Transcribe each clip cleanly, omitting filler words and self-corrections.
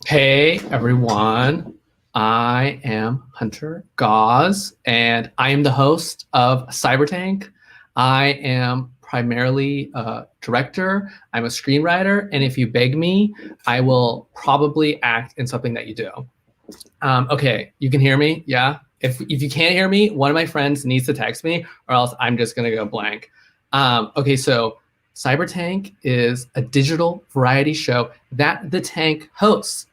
Hey everyone, I am Hunter Gause, and I am the host of CyberTank. I am primarily a director, I'm a screenwriter, and if you beg me, I will probably act in something that you do. Okay, you can hear me? Yeah? If you can't hear me, one of my friends needs to text me, or else I'm just gonna go blank. Okay, so CyberTank is a digital variety show that the Tank hosts,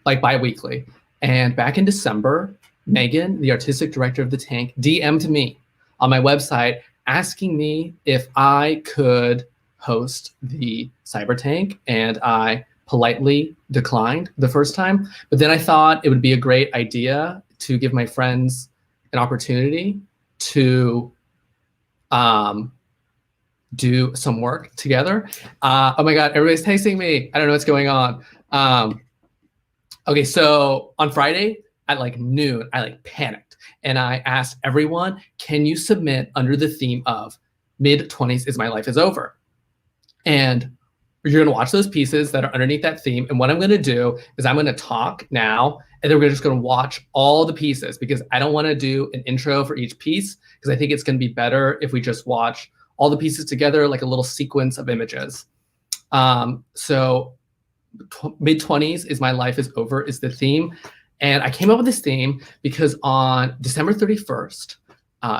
like bi-weekly. And back in December, Megan, the artistic director of the Tank, DM'd me on my website asking me if I could host the CyberTank, and I politely declined the first time. But then I thought it would be a great idea to give my friends an opportunity to do some work together. Oh my God, everybody's texting me. I don't know what's going on. Okay, so on Friday at like noon, I like panicked and I asked everyone, can you submit under the theme of mid-20s is my life is over? And you're gonna watch those pieces that are underneath that theme. And what I'm gonna do is I'm gonna talk now, and then we're just gonna watch all the pieces because I don't wanna do an intro for each piece because I think it's gonna be better if we just watch all the pieces together, like a little sequence of images. So mid-20s is my life is over is the theme. And I came up with this theme because on December 31st,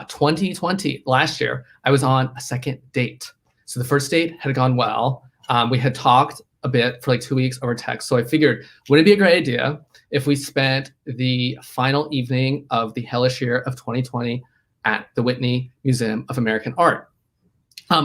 2020, last year, I was on a second date. So the first date had gone well. We had talked a bit for like 2 weeks over text. So I figured, wouldn't it be a great idea if we spent the final evening of the hellish year of 2020 at the Whitney Museum of American Art?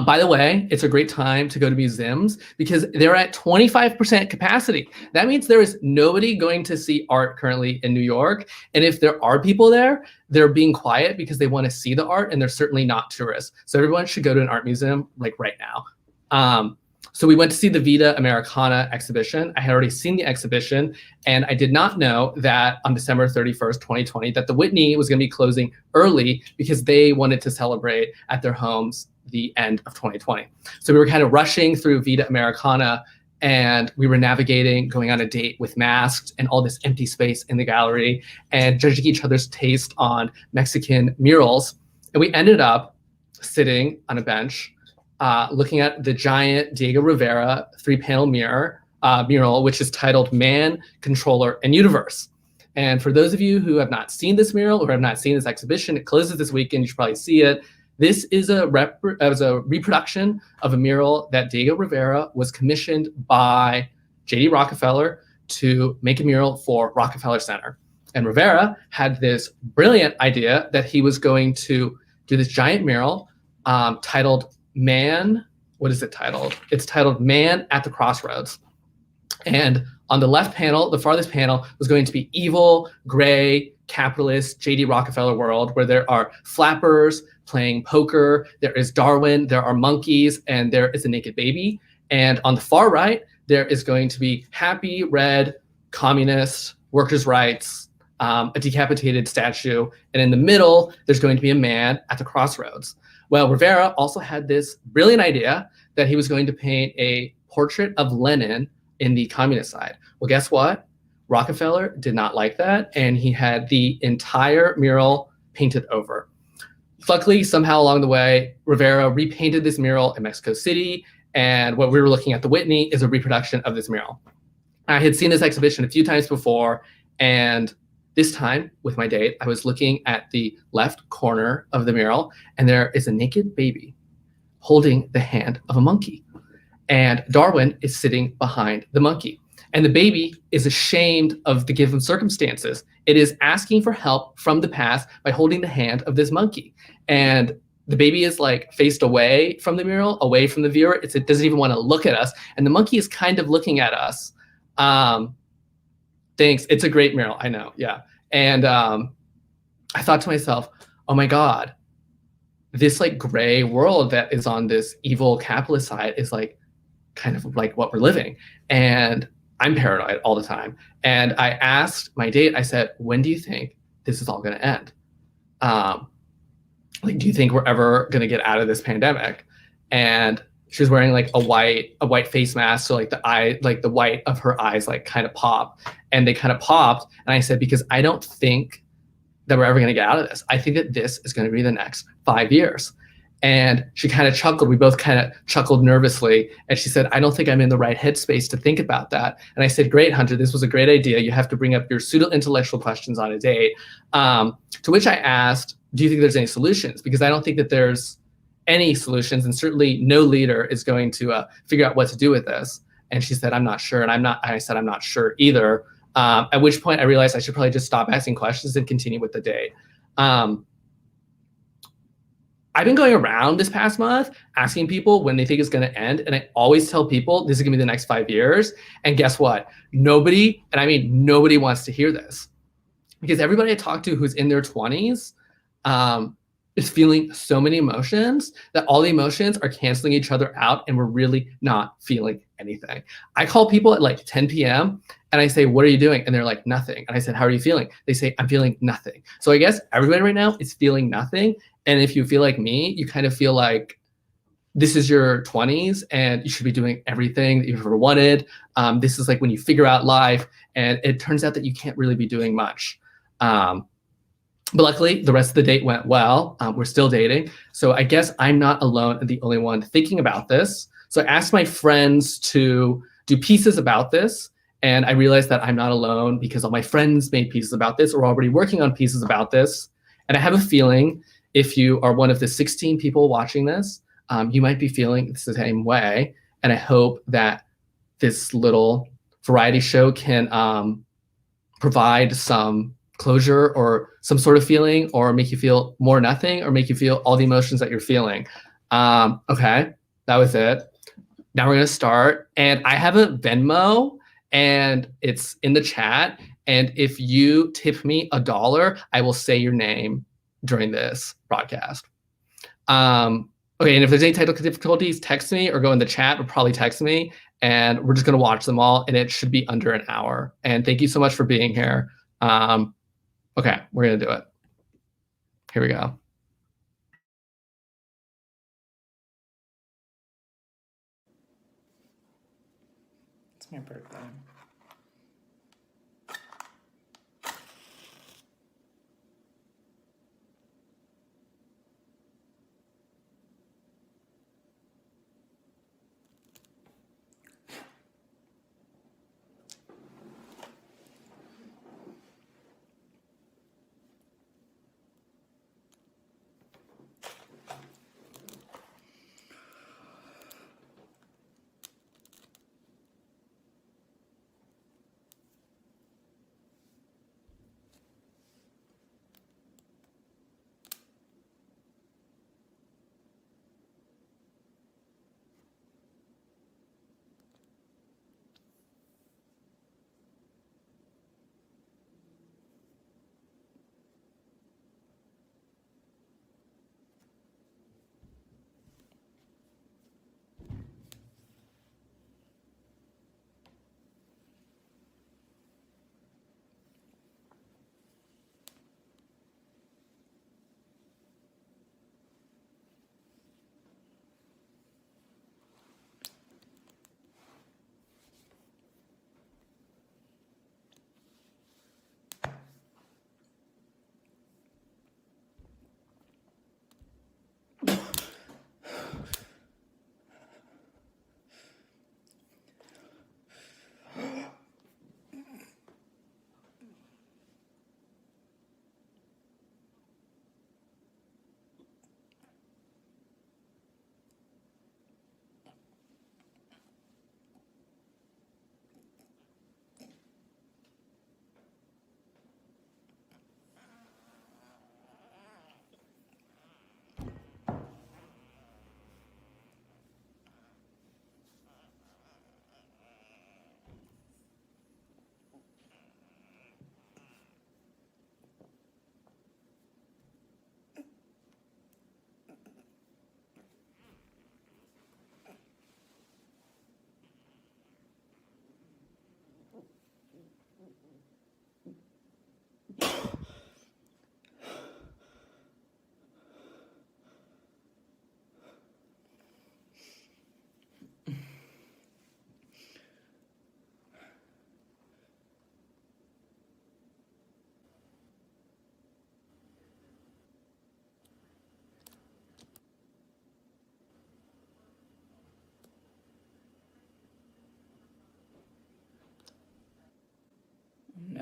By the way, it's a great time to go to museums because they're at 25% capacity. That means there is nobody going to see art currently in New York. And if there are people there, they're being quiet because they want to see the art, and they're certainly not tourists. So everyone should go to an art museum like right now. So we went to see the Vita Americana exhibition. I had already seen the exhibition, and I did not know that on December 31st, 2020, that the Whitney was going to be closing early because they wanted to celebrate at their homes the end of 2020. So we were kind of rushing through Vita Americana, and we were navigating, going on a date with masks and all this empty space in the gallery and judging each other's taste on Mexican murals. And we ended up sitting on a bench looking at the giant Diego Rivera 3-panel mural, which is titled Man, Controller, and Universe. And for those of you who have not seen this mural or have not seen this exhibition, it closes this weekend, you should probably see it. This is a reproduction of a mural that Diego Rivera was commissioned by J.D. Rockefeller to make a mural for Rockefeller Center. And Rivera had this brilliant idea that he was going to do this giant mural titled Man, what is it titled? It's titled Man at the Crossroads. And on the left panel, the farthest panel, was going to be evil, gray, capitalist, J.D. Rockefeller world, where there are flappers playing poker, there is Darwin, there are monkeys, and there is a naked baby. And on the far right, there is going to be happy, red, communist, workers' rights, a decapitated statue. And in the middle, there's going to be a man at the crossroads. Well, Rivera also had this brilliant idea that he was going to paint a portrait of Lenin in the communist side. Well, guess what? Rockefeller did not like that, and he had the entire mural painted over. Luckily, somehow along the way, Rivera repainted this mural in Mexico City, and what we were looking at the Whitney is a reproduction of this mural. I had seen this exhibition a few times before, and this time with my date, I was looking at the left corner of the mural, and there is a naked baby holding the hand of a monkey. And Darwin is sitting behind the monkey. And the baby is ashamed of the given circumstances. It is asking for help from the past by holding the hand of this monkey. And the baby is like faced away from the mural, away from the viewer. It doesn't even want to look at us. And the monkey is kind of looking at us. Thanks. It's a great mural. I know. Yeah. And I thought to myself, oh my God, this like gray world that is on this evil capitalist side is like kind of like what we're living. And I'm paranoid all the time. And I asked my date, I said, when do you think this is all going to end? Like, do you think we're ever going to get out of this pandemic? And she was wearing like a white face mask, so like the white of her eyes like kind of pop, and they kind of popped. And I said, because I don't think that we're ever going to get out of this. I think that this is going to be the next 5 years. And she kind of chuckled. We both kind of chuckled nervously. And she said, I don't think I'm in the right headspace to think about that. And I said, great, Hunter, this was a great idea. You have to bring up your pseudo-intellectual questions on a date. To which I asked, do you think there's any solutions? Because I don't think that there's any solutions, and certainly no leader is going to figure out what to do with this. And she said, I'm not sure. And I said, I'm not sure either. At which point I realized I should probably just stop asking questions and continue with the date. I've been going around this past month asking people when they think it's going to end. And I always tell people this is going to be the next 5 years. And guess what? Nobody, and I mean nobody, wants to hear this. Because everybody I talk to who's in their 20s is feeling so many emotions that all the emotions are canceling each other out, and we're really not feeling anything. I call people at like 10 p.m. and I say, what are you doing? And they're like, nothing. And I said, how are you feeling? They say, I'm feeling nothing. So I guess everybody right now is feeling nothing. And if you feel like me, you kind of feel like this is your 20s and you should be doing everything that you've ever wanted. This is like when you figure out life, and it turns out that you can't really be doing much. But luckily, the rest of the date went well. We're still dating. So I guess I'm not alone and the only one thinking about this. So I asked my friends to do pieces about this. And I realized that I'm not alone because all my friends made pieces about this or are already working on pieces about this. And I have a feeling if you are one of the 16 people watching this, you might be feeling the same way. And I hope that this little variety show can provide some closure or some sort of feeling, or make you feel more nothing, or make you feel all the emotions that you're feeling. Okay, that was it. Now we're gonna start. And I have a Venmo, and it's in the chat. And if you tip me $1, I will say your name during this broadcast. Okay, and if there's any technical difficulties, text me or go in the chat, or probably text me, and we're just gonna watch them all, and it should be under an hour. And thank you so much for being here. Okay, we're gonna do it. Here we go. It's my birthday.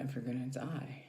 if you're gonna die.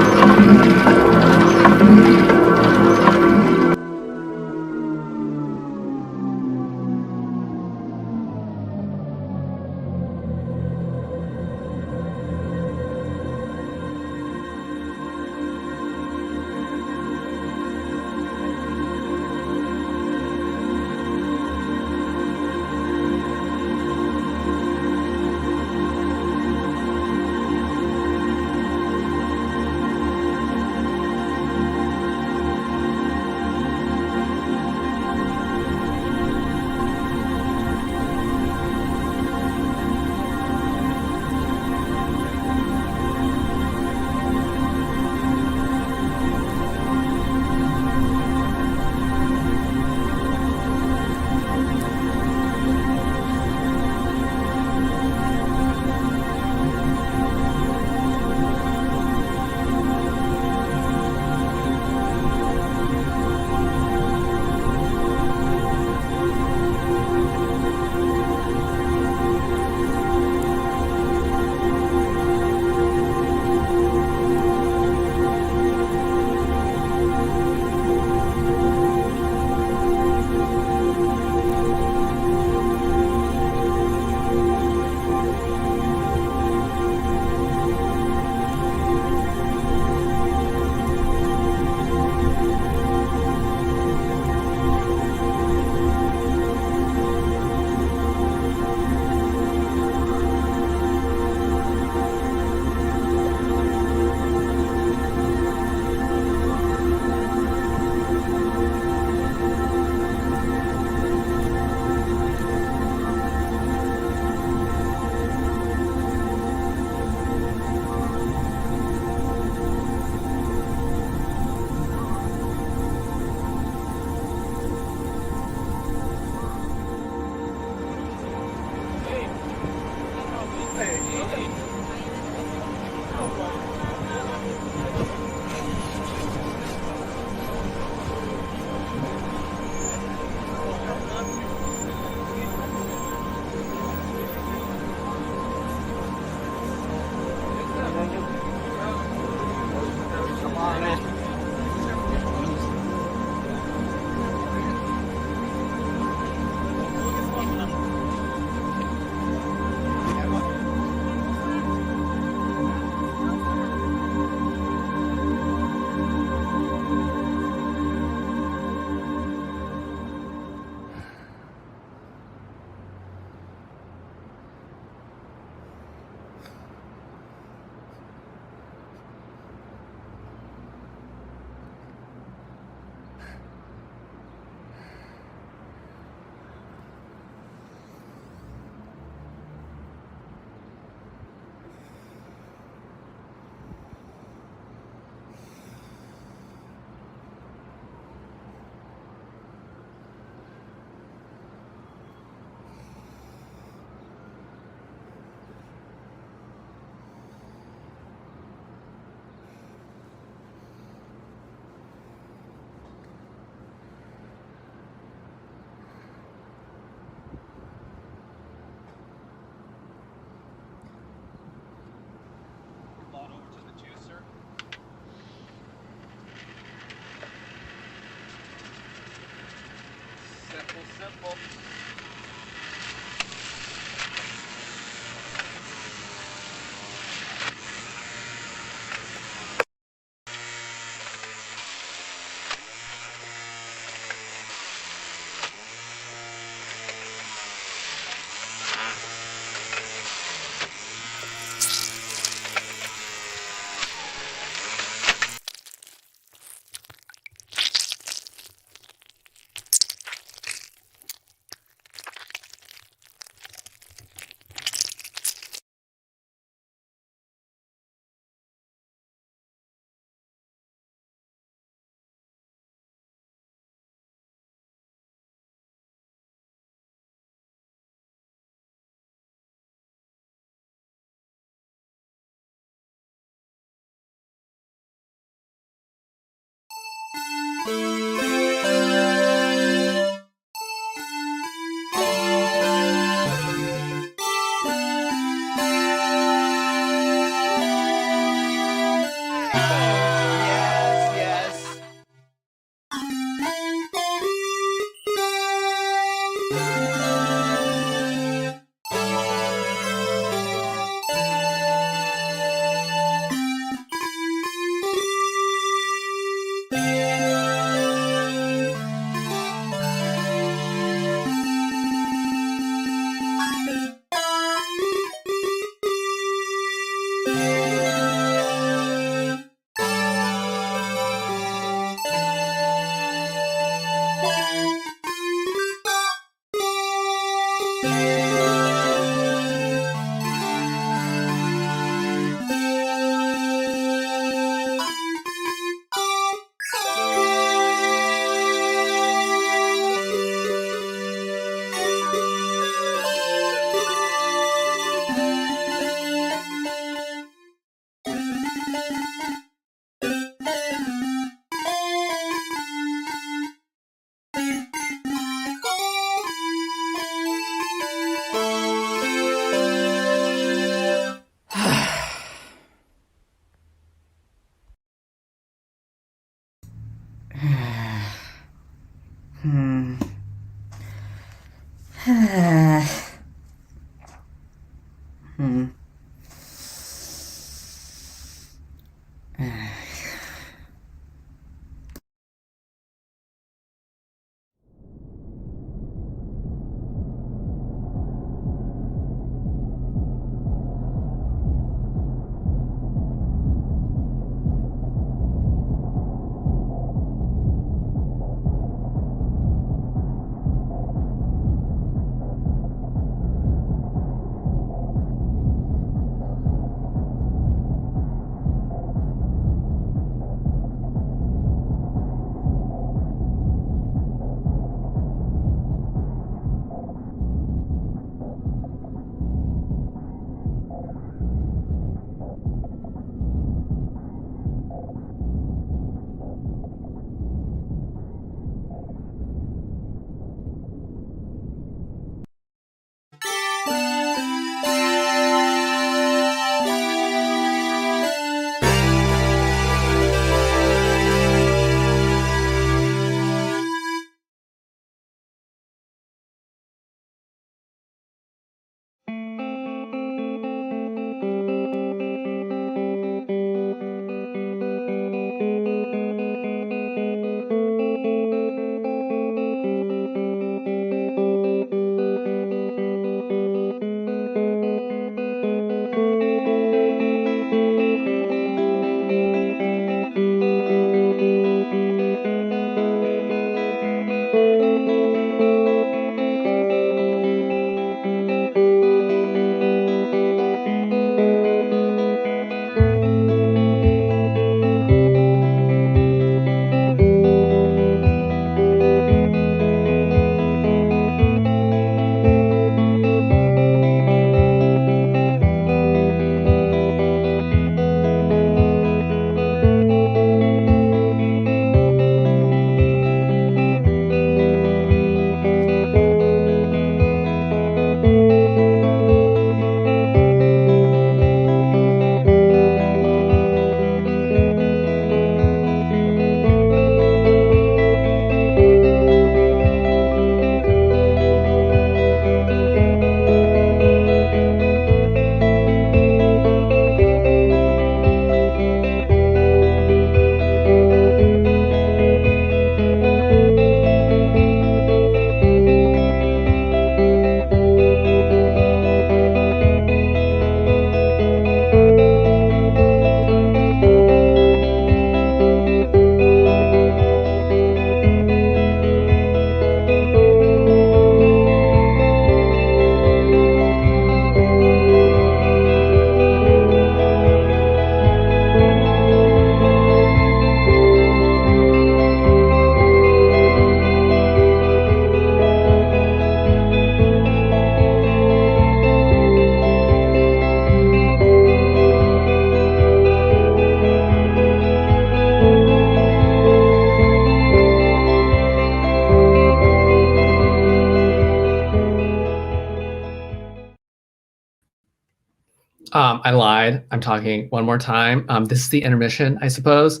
I lied. I'm talking one more time. This is the intermission, I suppose.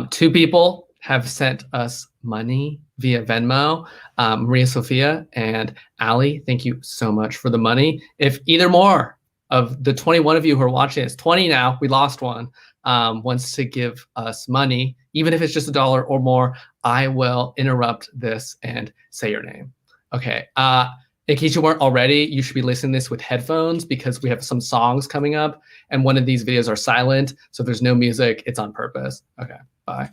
Two people have sent us money via Venmo. Maria Sophia and Ali, thank you so much for the money. If either more of the 21 of you who are watching, it's 20 now, we lost one, wants to give us money, even if it's just $1 or more, I will interrupt this and say your name. Okay. In case you weren't already, you should be listening to this with headphones because we have some songs coming up and one of these videos are silent. So if there's no music, it's on purpose. Okay, bye.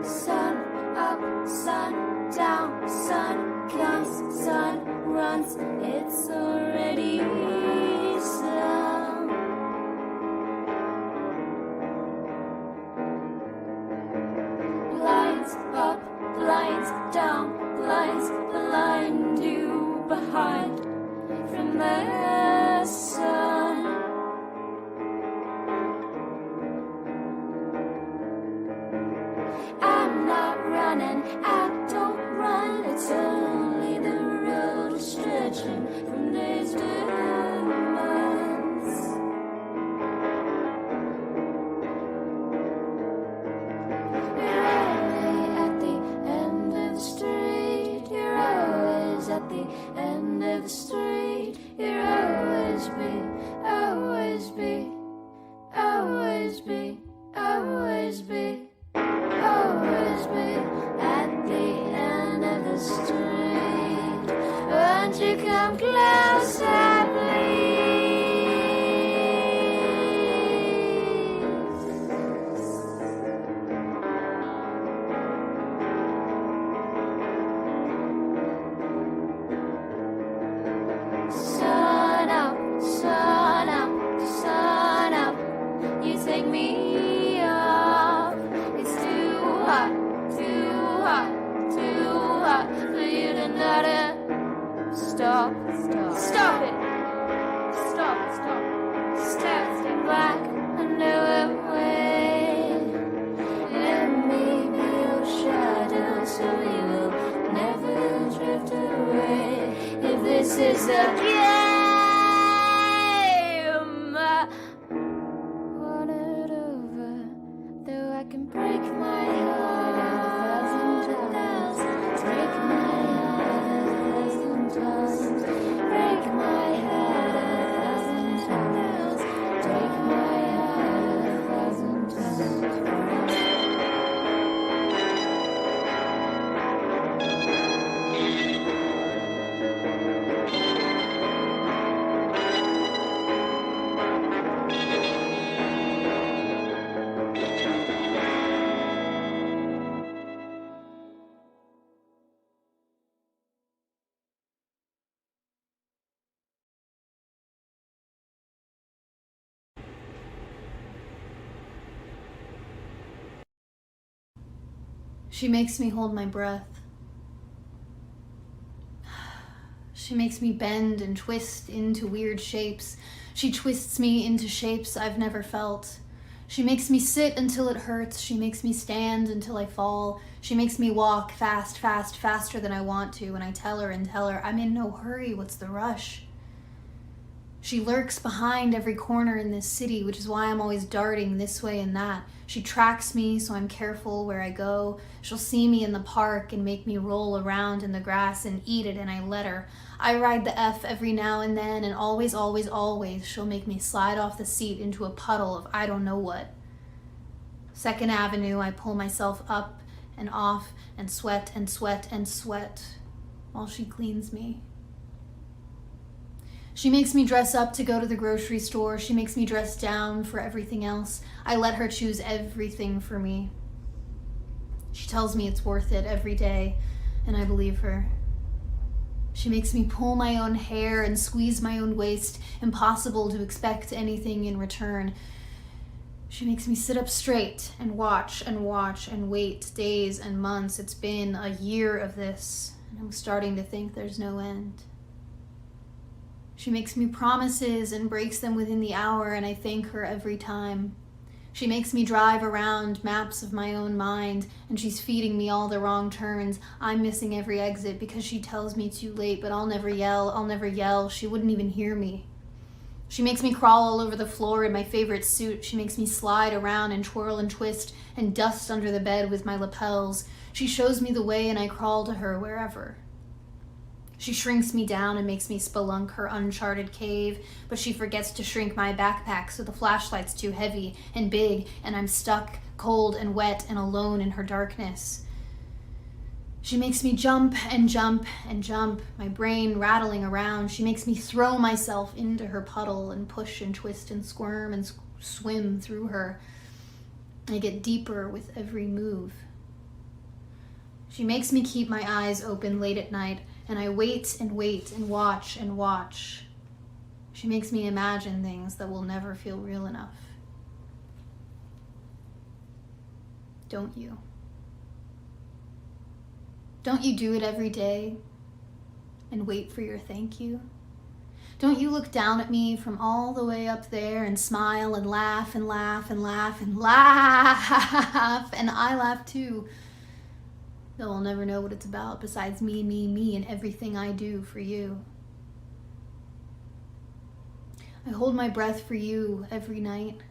Sun up, sun down, sun comes, sun runs, it's already sun. Blinds up, blinds down, blinds blind you behind from the sun. I'm not running, I don't run. It's only the road is stretching from days to months. You're always at the end of the street. You're always at the end of the street. You'll always be, always be, always be, always be. Always be at the end of the street. Won't you come closer, please? Sun up, sun up, sun up. You take me off. It's too hot, too hot, too hot for you to not stop, stop, stop it, stop, stop, step back another way. Let me be your shadow so we will never drift away. this is a game. Want it over, though I can break my heart 1,000 times. Break my heart 1,000 times. Break my heart 1,000 times. Break my heart 1,000 times. She makes me hold my breath. She makes me bend and twist into weird shapes. She twists me into shapes I've never felt. She makes me sit until it hurts. She makes me stand until I fall. She makes me walk fast, faster than I want to, and I tell her, I'm in no hurry, what's the rush? She lurks behind every corner in this city, which is why I'm always darting this way and that. She tracks me, so I'm careful where I go. She'll see me in the park and make me roll around in the grass and eat it, and I let her. I ride the F every now and then, and always she'll make me slide off the seat into a puddle of I don't know what. 2nd Avenue, I pull myself up and off and sweat while she cleans me. She makes me dress up to go to the grocery store. She makes me dress down for everything else. I let her choose everything for me. She tells me it's worth it every day, and I believe her. She makes me pull my own hair and squeeze my own waist. Impossible to expect anything in return. She makes me sit up straight and watch and wait days and months. It's been a year of this, and I'm starting to think there's no end. She makes me promises and breaks them within the hour, and I thank her every time. She makes me drive around maps of my own mind, and she's feeding me all the wrong turns. I'm missing every exit because she tells me too late, but I'll never yell. She wouldn't even hear me. She makes me crawl all over the floor in my favorite suit. She makes me slide around and twirl and twist and dust under the bed with my lapels. She shows me the way, and I crawl to her wherever. She shrinks me down and makes me spelunk her uncharted cave, but she forgets to shrink my backpack so the flashlight's too heavy and big, and I'm stuck, cold and wet and alone in her darkness. She makes me jump, my brain rattling around. She makes me throw myself into her puddle and push and twist and squirm and swim through her. I get deeper with every move. She makes me keep my eyes open late at night, and I wait and watch. She makes me imagine things that will never feel real enough. Don't you? Don't you do it every day and wait for your thank you? Don't you look down at me from all the way up there and smile and laugh, and I laugh too. Though I'll never know what it's about besides me, and everything I do for you. I hold my breath for you every night.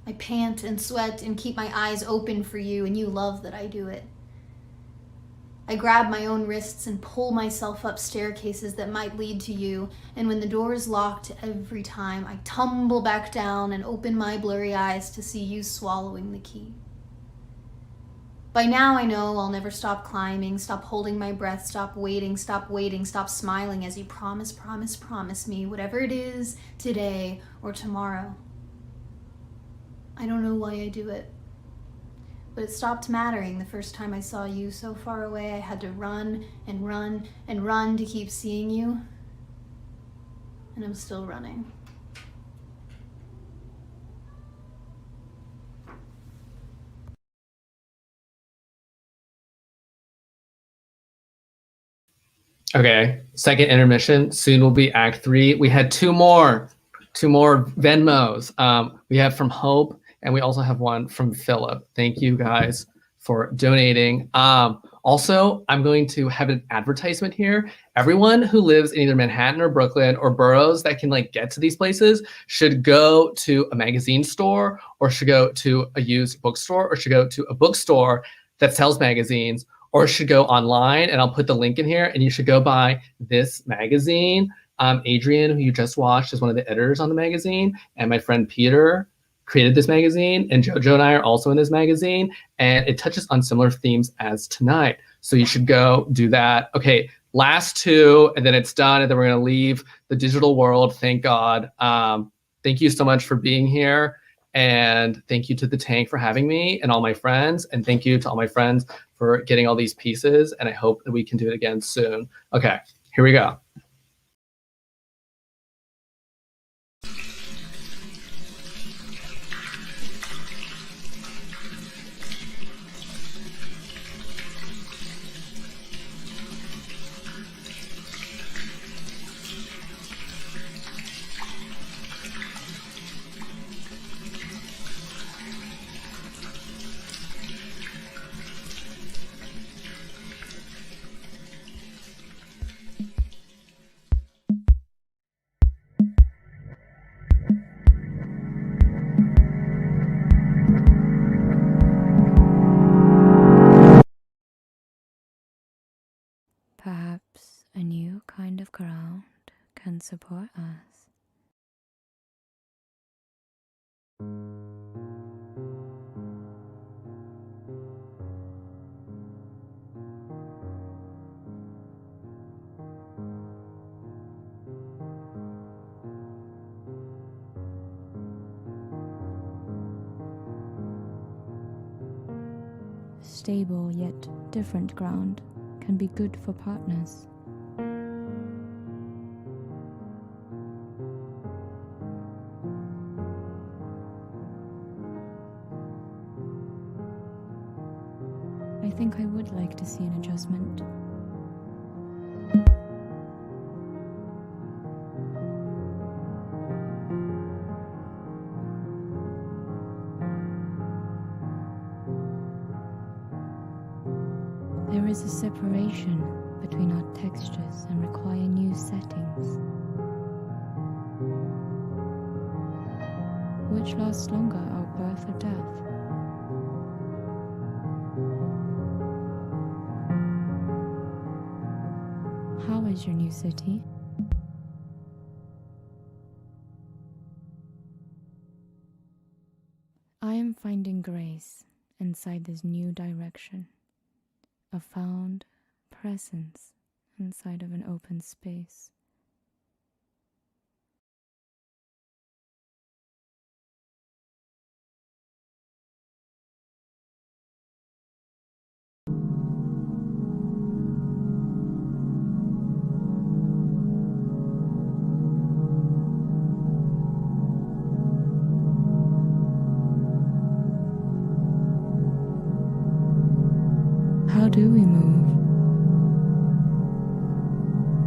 I pant and sweat and keep my eyes open for you, and you love that I do it. I grab my own wrists and pull myself up staircases that might lead to you, and when the door is locked every time, I tumble back down and open my blurry eyes to see you swallowing the key. By now I know I'll never stop climbing, stop holding my breath, stop waiting, stop smiling as you promise me whatever it is today or tomorrow. I don't know why I do it, but it stopped mattering the first time I saw you so far away. I had to run to keep seeing you, and I'm still running. Okay, second intermission. Soon will be Act 3. We had two more Venmos. We have from Hope, and we also have one from Philip. Thank you guys for donating. Also, I'm going to have an advertisement here. Everyone who lives in either Manhattan or Brooklyn or boroughs that can like get to these places should go to a magazine store or should go to a used bookstore or should go to a bookstore that sells magazines or should go online, and I'll put the link in here, and you should go buy this magazine. Adrian, who you just watched, is one of the editors on the magazine, and my friend Peter created this magazine, and Jojo and I are also in this magazine, and it touches on similar themes as tonight. So you should go do that. Okay, last two, and then it's done, and then we're gonna leave the digital world, thank God. Thank you so much for being here, and thank you to the Tank for having me and all my friends, and thank you to all my friends for getting all these pieces, and I hope that we can do it again soon. Okay, here we go. Perhaps a new kind of ground can support us. Stable yet different ground can be good for partners. I think I would like to see an adjustment. There is a separation between our textures and require new settings. Which lasts longer, our birth or death? How is your new city? I am finding grace inside this new direction. A found presence inside of an open space. How do we move?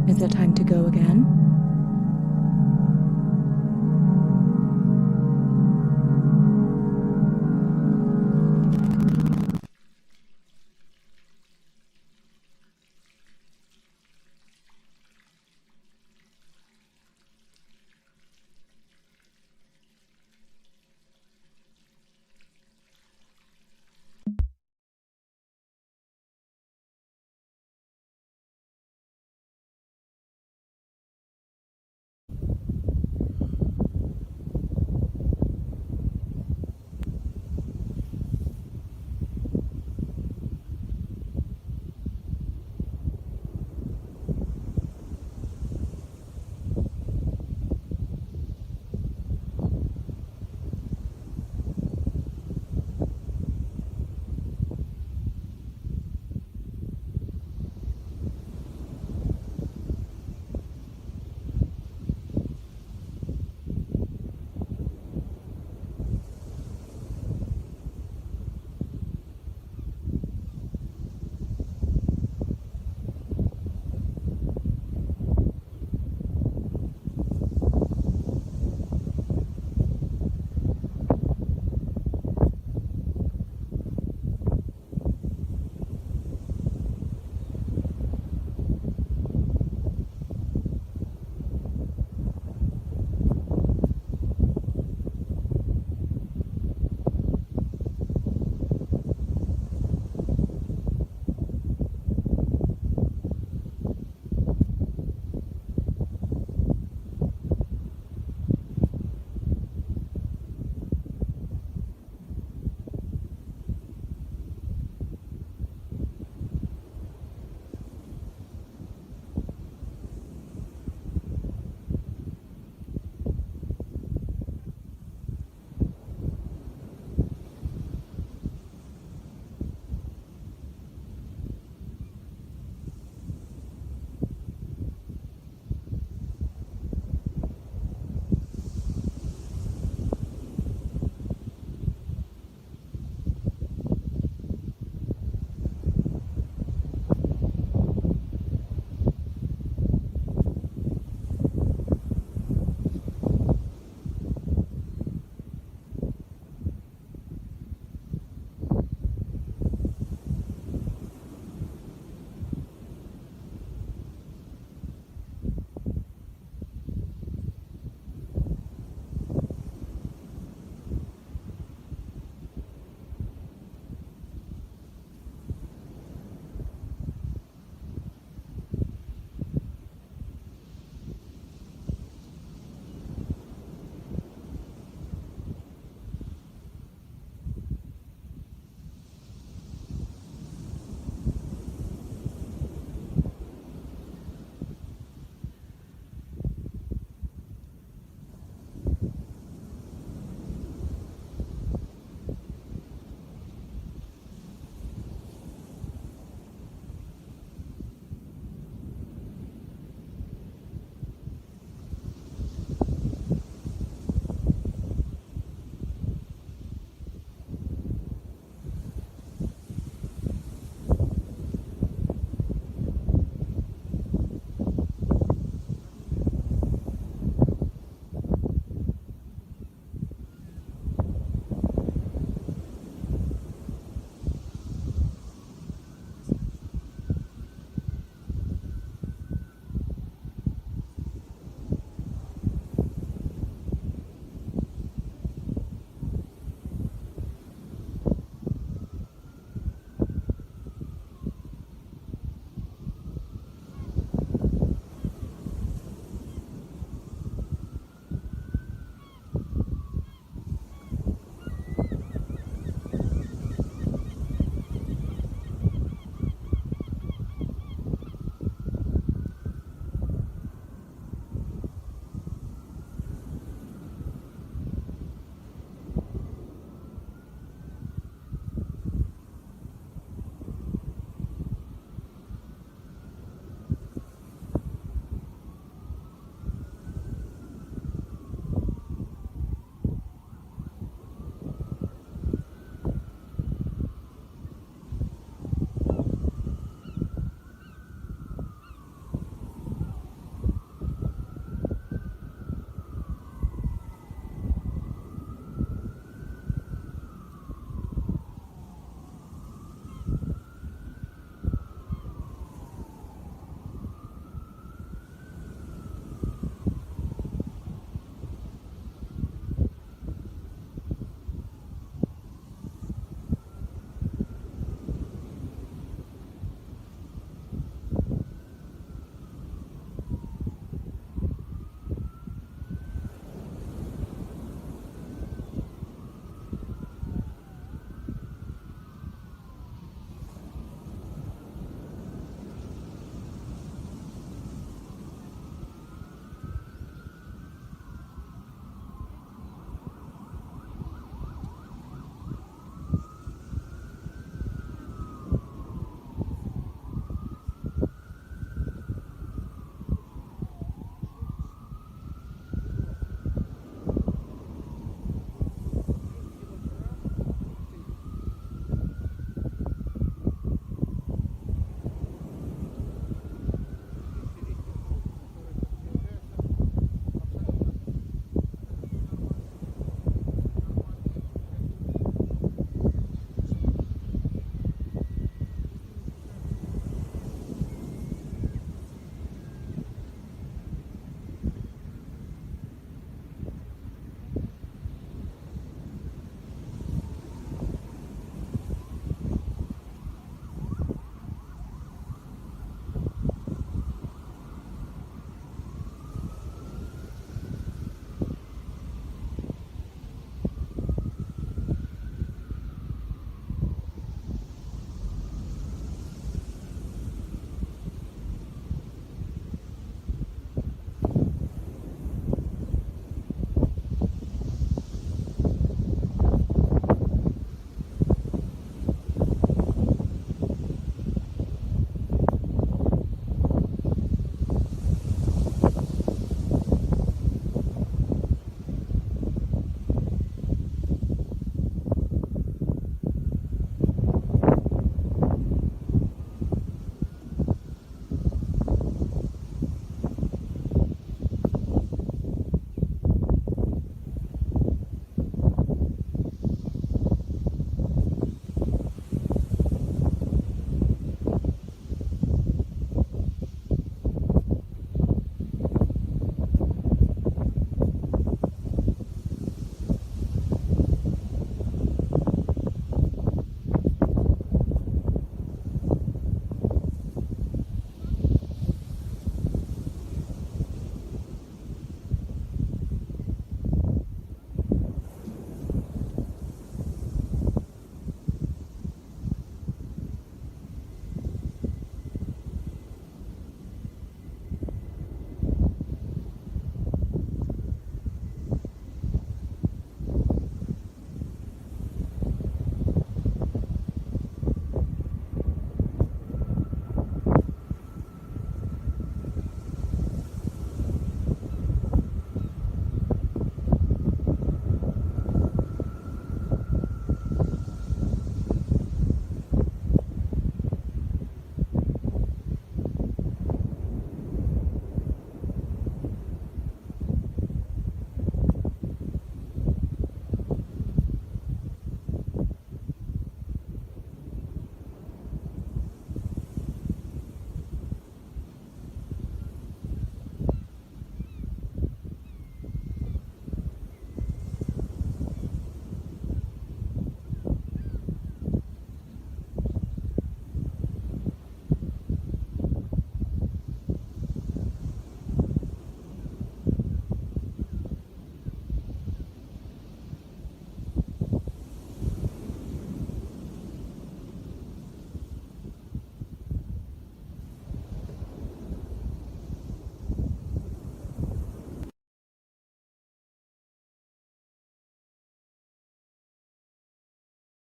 Is it time to go again?